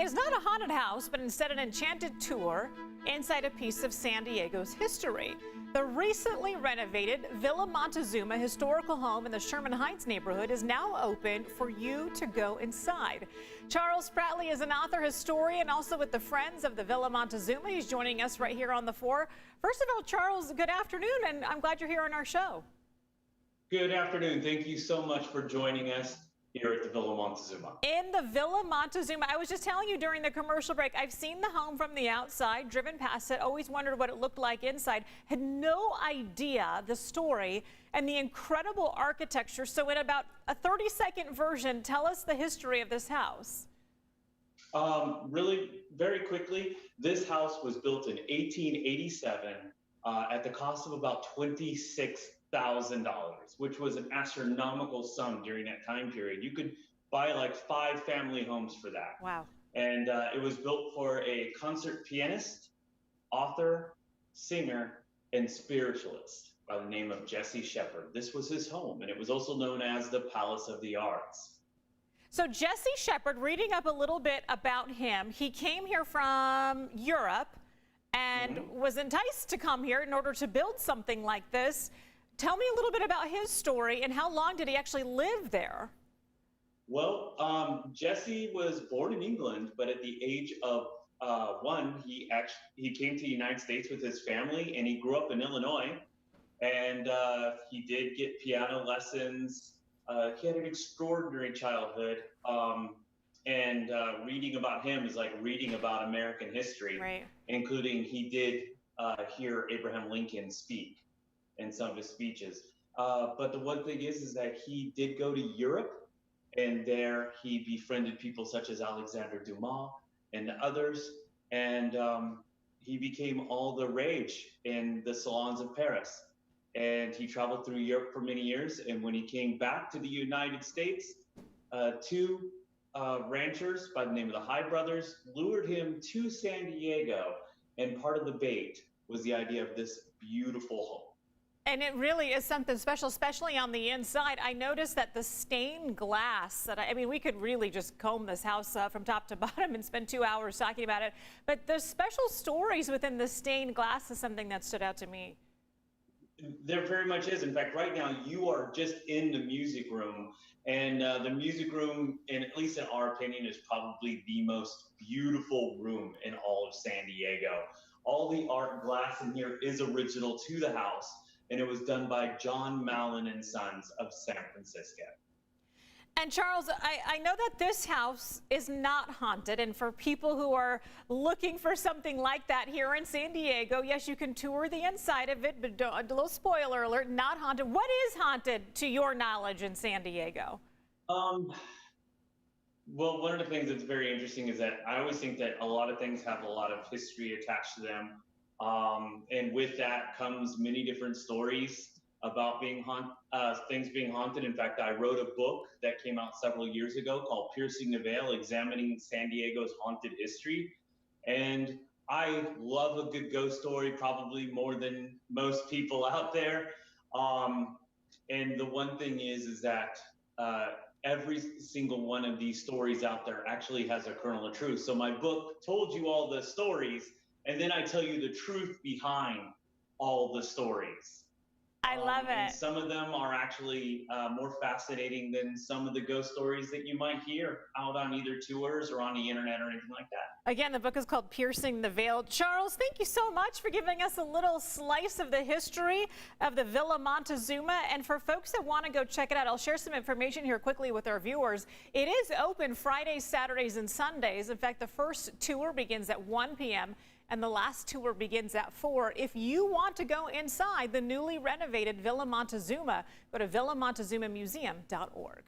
is not a haunted house, but instead an enchanted tour inside a piece of San Diego's history. The recently renovated Villa Montezuma historical home in the Sherman Heights neighborhood is now open for you to go inside. Charles Prattley is an author, historian, also with the Friends of the Villa Montezuma. He's joining us right here on the 4. First of all, Charles, good afternoon, and I'm glad you're here on our show. Good afternoon. Thank you so much for joining us here at the Villa Montezuma. In the Villa Montezuma, I was just telling you during the commercial break, I've seen the home from the outside, driven past it, always wondered what it looked like inside, had no idea the story and the incredible architecture. So in about a 30-second version, tell us the history of this house. Really, very quickly, this house was built in 1887 at the cost of about $26,000, which was an astronomical sum during that time period. You could buy like 5 family homes for that. Wow. And it was built for a concert pianist, author, singer, and spiritualist by the name of Shepard. This was his home, and it was also known as the Palace of the Arts. So Shepard, reading up a little bit about him, he came here from Europe and was enticed to come here in order to build something like this. Tell me a little bit about his story and how long did he actually live there? Well, Jesse was born in England, but at the age of 1, he came to the United States with his family, and he grew up in Illinois, and he did get piano lessons. He had an extraordinary childhood, and reading about him is like reading about American history, right. Including he did hear Abraham Lincoln speak in some of his speeches. But the one thing is that he did go to Europe, and there he befriended people such as Alexander Dumas and others, and he became all the rage in the salons of Paris. And he traveled through Europe for many years, and when he came back to the United States, 2 ranchers by the name of the High brothers lured him to San Diego, and part of the bait was the idea of this beautiful home. And it really is something special, especially on the inside. I noticed that the stained glass, I mean, we could really just comb this house from top to bottom and spend 2 hours talking about it, but the special stories within the stained glass is something that stood out to me. There very much is. In fact, right now you are just in the music room, and the music room, and at least in our opinion, is probably the most beautiful room in all of San Diego. All the art glass in here is original to the house, and it was done by John Mallon and Sons of San Francisco. And Charles, I know that this house is not haunted, and for people who are looking for something like that here in San Diego, yes, you can tour the inside of it, but a little spoiler alert, not haunted. What is haunted to your knowledge in San Diego? Well, one of the things that's very interesting is that I always think that a lot of things have a lot of history attached to them, and with that comes many different stories about things being haunted. In fact, I wrote a book that came out several years ago called Piercing the Veil, Examining San Diego's Haunted History. And I love a good ghost story, probably more than most people out there. And the one thing is that every single one of these stories out there actually has a kernel of truth. So my book told you all the stories, and then I tell you the truth behind all the stories. I love it. Some of them are actually more fascinating than some of the ghost stories that you might hear out on either tours or on the internet or anything like that. Again, the book is called Piercing the Veil. Charles, thank you so much for giving us a little slice of the history of the Villa Montezuma. And for folks that want to go check it out, I'll share some information here quickly with our viewers. It is open Fridays, Saturdays, and Sundays. In fact, the first tour begins at 1 p.m. and the last tour begins at 4. If you want to go inside the newly renovated Villa Montezuma, go to villamontezumamuseum.org.